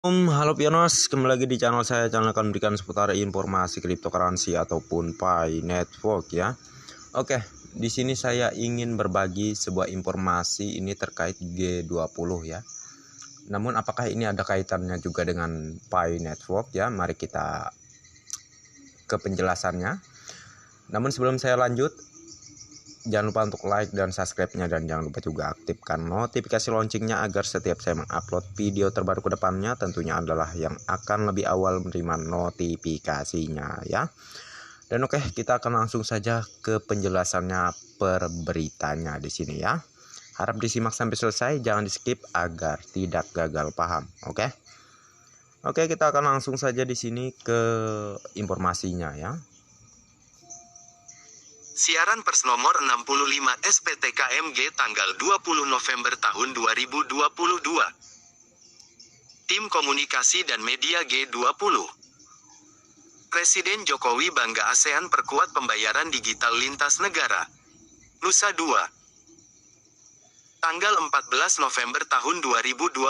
Halo Pionos, kembali lagi di channel saya. Channel akan memberikan seputar informasi cryptocurrency ataupun Pi Network ya. Oke, di sini saya ingin berbagi sebuah informasi ini terkait G20 ya. Namun apakah ini ada kaitannya juga dengan Pi Network ya? Mari kita ke penjelasannya. Namun sebelum saya lanjut, jangan lupa untuk like dan subscribe-nya, dan jangan lupa juga aktifkan notifikasi loncengnya agar setiap saya mengupload video terbaru ke depannya tentunya adalah yang akan lebih awal menerima notifikasinya ya. Dan oke, kita akan langsung saja ke penjelasannya per beritanya di sini ya. Harap disimak sampai selesai, jangan di-skip agar tidak gagal paham. Oke. Oke, kita akan langsung saja di sini ke informasinya ya. Siaran pers nomor 65 SPTKMG tanggal 20 November tahun 2022. Tim Komunikasi dan Media G20. Presiden Jokowi bangga ASEAN perkuat pembayaran digital lintas negara. Nusa 2. Tanggal 14 November tahun 2022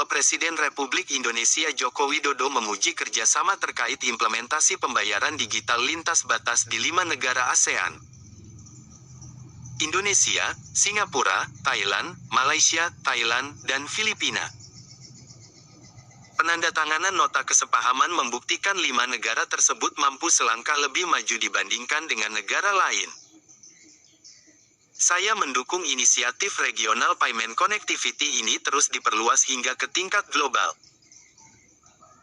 Presiden Republik Indonesia Joko Widodo memuji kerjasama terkait implementasi pembayaran digital lintas batas di 5 negara ASEAN. Indonesia, Singapura, Thailand, Malaysia, Thailand, dan Filipina. Penandatanganan nota kesepahaman membuktikan 5 negara tersebut mampu selangkah lebih maju dibandingkan dengan negara lain. Saya mendukung inisiatif regional payment connectivity ini terus diperluas hingga ke tingkat global.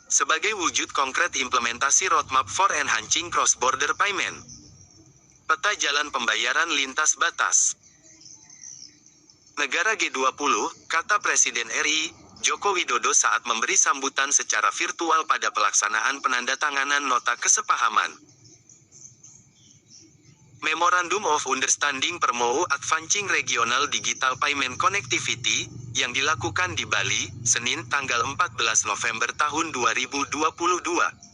Sebagai wujud konkret implementasi roadmap for enhancing cross-border payment. Peta jalan pembayaran lintas batas. Negara G20, kata Presiden RI, Joko Widodo saat memberi sambutan secara virtual pada pelaksanaan penandatanganan nota kesepahaman. Memorandum of Understanding Permou Advancing Regional Digital Payment Connectivity, yang dilakukan di Bali, Senin tanggal 14 November tahun 2022.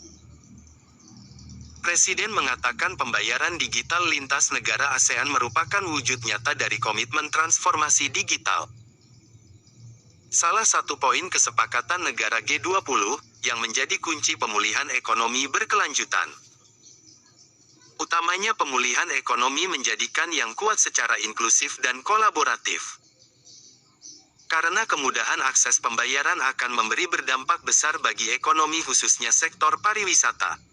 Presiden mengatakan pembayaran digital lintas negara ASEAN merupakan wujud nyata dari komitmen transformasi digital. Salah satu poin kesepakatan negara G20, yang menjadi kunci pemulihan ekonomi berkelanjutan. Utamanya pemulihan ekonomi menjadikan yang kuat secara inklusif dan kolaboratif. Karena kemudahan akses pembayaran akan memberi berdampak besar bagi ekonomi khususnya sektor pariwisata,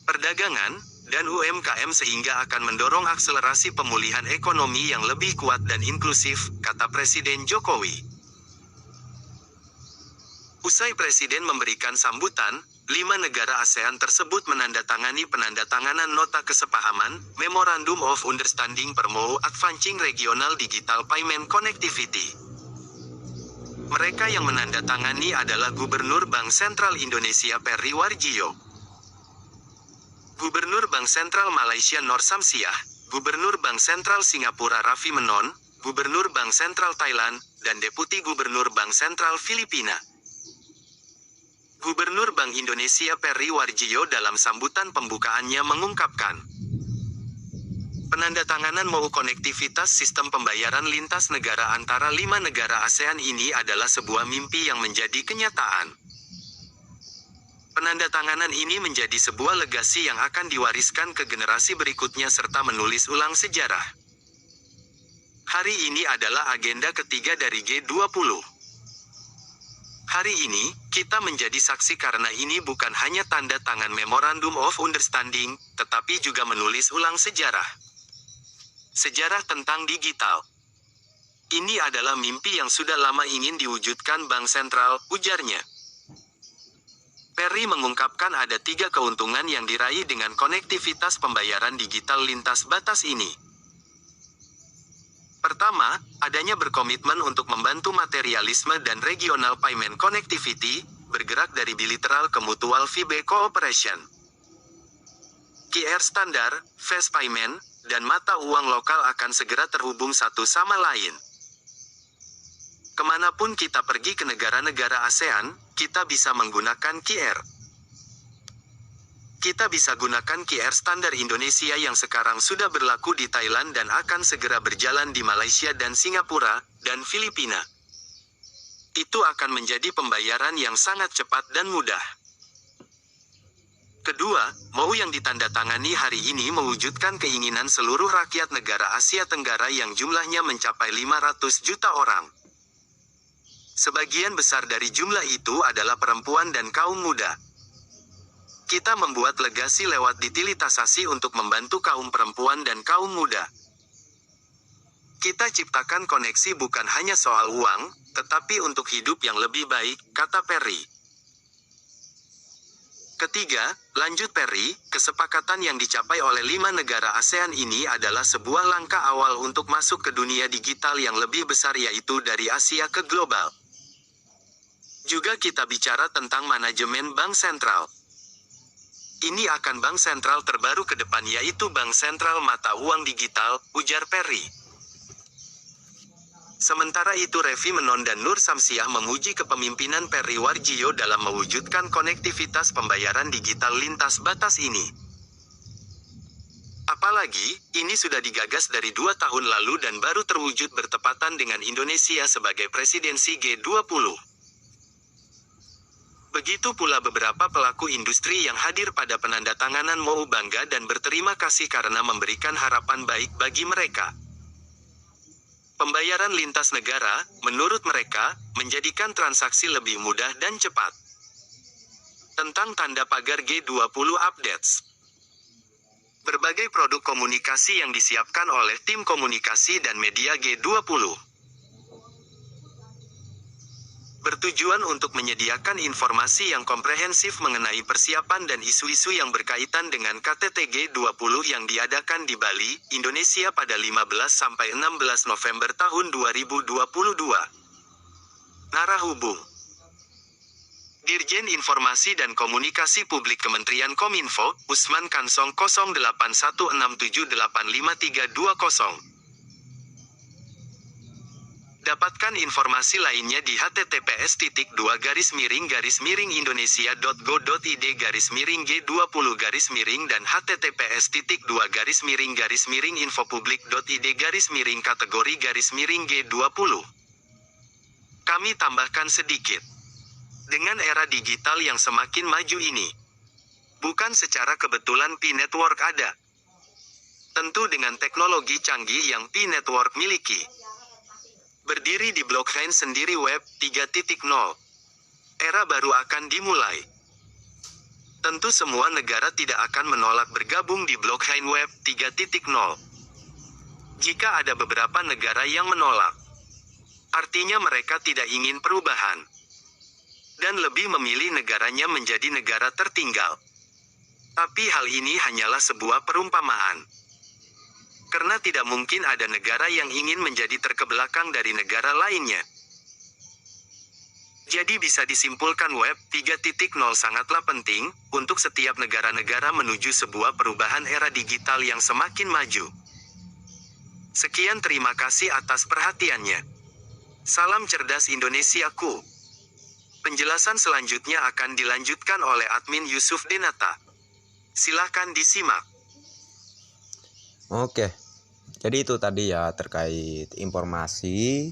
perdagangan, dan UMKM sehingga akan mendorong akselerasi pemulihan ekonomi yang lebih kuat dan inklusif, kata Presiden Jokowi. Usai Presiden memberikan sambutan, 5 negara ASEAN tersebut menandatangani penandatanganan nota kesepahaman, Memorandum of Understanding Permou Advancing Regional Digital Payment Connectivity. Mereka yang menandatangani adalah Gubernur Bank Sentral Indonesia Perry Warjio, Gubernur Bank Sentral Malaysia Noor Samsiah, Gubernur Bank Sentral Singapura Raffi Menon, Gubernur Bank Sentral Thailand, dan Deputi Gubernur Bank Sentral Filipina. Gubernur Bank Indonesia Perry Warjio dalam sambutan pembukaannya mengungkapkan, penandatanganan MOU konektivitas sistem pembayaran lintas negara antara 5 negara ASEAN ini adalah sebuah mimpi yang menjadi kenyataan. Penandatanganan ini menjadi sebuah legasi yang akan diwariskan ke generasi berikutnya serta menulis ulang sejarah. Hari ini adalah agenda ketiga dari G20. Hari ini, kita menjadi saksi karena ini bukan hanya tanda tangan Memorandum of Understanding, tetapi juga menulis ulang sejarah. Sejarah tentang digital. Ini adalah mimpi yang sudah lama ingin diwujudkan Bank Sentral, ujarnya. Perry mengungkapkan ada 3 keuntungan yang diraih dengan konektivitas pembayaran digital lintas batas ini. Pertama, adanya berkomitmen untuk membantu materialisme dan regional payment connectivity, bergerak dari bilateral ke mutual fee cooperation. QR standar, fast payment, dan mata uang lokal akan segera terhubung satu sama lain. Kemanapun kita pergi ke negara-negara ASEAN, kita bisa menggunakan QR. Kita bisa gunakan QR standar Indonesia yang sekarang sudah berlaku di Thailand dan akan segera berjalan di Malaysia dan Singapura, dan Filipina. Itu akan menjadi pembayaran yang sangat cepat dan mudah. Kedua, MOU yang ditandatangani hari ini mewujudkan keinginan seluruh rakyat negara Asia Tenggara yang jumlahnya mencapai 500 juta orang. Sebagian besar dari jumlah itu adalah perempuan dan kaum muda. Kita membuat legasi lewat ditilitasasi untuk membantu kaum perempuan dan kaum muda. Kita ciptakan koneksi bukan hanya soal uang, tetapi untuk hidup yang lebih baik, kata Perry. Ketiga, lanjut Perry, kesepakatan yang dicapai oleh 5 negara ASEAN ini adalah sebuah langkah awal untuk masuk ke dunia digital yang lebih besar, yaitu dari Asia ke global. Juga kita bicara tentang manajemen bank sentral. Ini akan bank sentral terbaru ke depan, yaitu bank sentral mata uang digital, ujar Perry. Sementara itu Revi Menon dan Nur Samsiah memuji kepemimpinan Perry Warjio dalam mewujudkan konektivitas pembayaran digital lintas batas ini. Apalagi, ini sudah digagas dari 2 tahun lalu dan baru terwujud bertepatan dengan Indonesia sebagai presidensi G20. Begitu pula beberapa pelaku industri yang hadir pada penandatanganan MOU bangga dan berterima kasih karena memberikan harapan baik bagi mereka. Pembayaran lintas negara, menurut mereka, menjadikan transaksi lebih mudah dan cepat. Tentang tanda pagar G20 Updates. Berbagai produk komunikasi yang disiapkan oleh tim komunikasi dan media G20. Bertujuan untuk menyediakan informasi yang komprehensif mengenai persiapan dan isu-isu yang berkaitan dengan KTT G20 yang diadakan di Bali, Indonesia pada 15-16 November tahun 2022. Narahubung Dirjen Informasi dan Komunikasi Publik Kementerian Kominfo, Usman Kansong 0816785320. Dapatkan informasi lainnya di https://indonesia.go.id/G20 dan https://infopublik.id/infopublik.id/ kategori G20. Kami tambahkan sedikit. Dengan era digital yang semakin maju ini, bukan secara kebetulan P-Network ada. Tentu dengan teknologi canggih yang P-Network miliki. Berdiri di blockchain sendiri Web 3.0. Era baru akan dimulai. Tentu semua negara tidak akan menolak bergabung di blockchain Web 3.0. Jika ada beberapa negara yang menolak, artinya mereka tidak ingin perubahan. Dan lebih memilih negaranya menjadi negara tertinggal. Tapi hal ini hanyalah sebuah perumpamaan. Karena tidak mungkin ada negara yang ingin menjadi terkebelakang dari negara lainnya. Jadi bisa disimpulkan Web 3.0 sangatlah penting, untuk setiap negara-negara menuju sebuah perubahan era digital yang semakin maju. Sekian, terima kasih atas perhatiannya. Salam cerdas Indonesiaku. Penjelasan selanjutnya akan dilanjutkan oleh admin Yusuf Denata. Silakan disimak. Oke, jadi itu tadi ya terkait informasi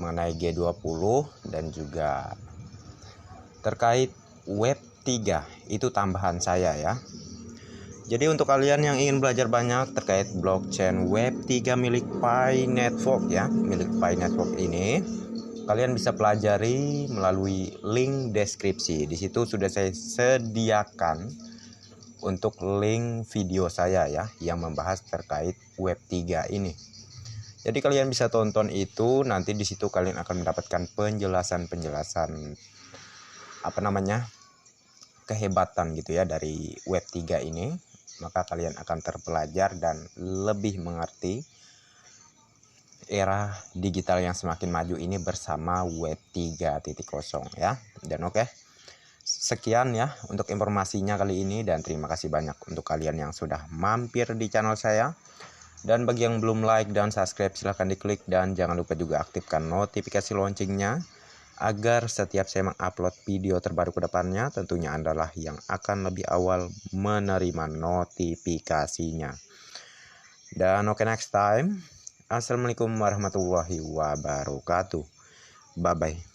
mengenai G20 dan juga terkait Web 3, itu tambahan saya ya. Jadi untuk kalian yang ingin belajar banyak terkait blockchain Web 3 milik Pi Network ya, milik Pi Network ini, kalian bisa pelajari melalui link deskripsi. Di situ sudah saya sediakan untuk link video saya ya yang membahas terkait Web 3 ini. Jadi kalian bisa tonton itu, nanti di situ kalian akan mendapatkan penjelasan-penjelasan kehebatan gitu ya dari Web 3 ini. Maka kalian akan terpelajar dan lebih mengerti era digital yang semakin maju ini bersama Web 3.0 ya. Dan oke. Sekian ya untuk informasinya kali ini, dan terima kasih banyak untuk kalian yang sudah mampir di channel saya. Dan bagi yang belum like dan subscribe, silahkan diklik, dan jangan lupa juga aktifkan notifikasi loncengnya agar setiap saya mengupload video terbaru ke depannya, tentunya adalah yang akan lebih awal menerima notifikasinya. Dan oke, next time. Assalamualaikum warahmatullahi wabarakatuh. Bye bye.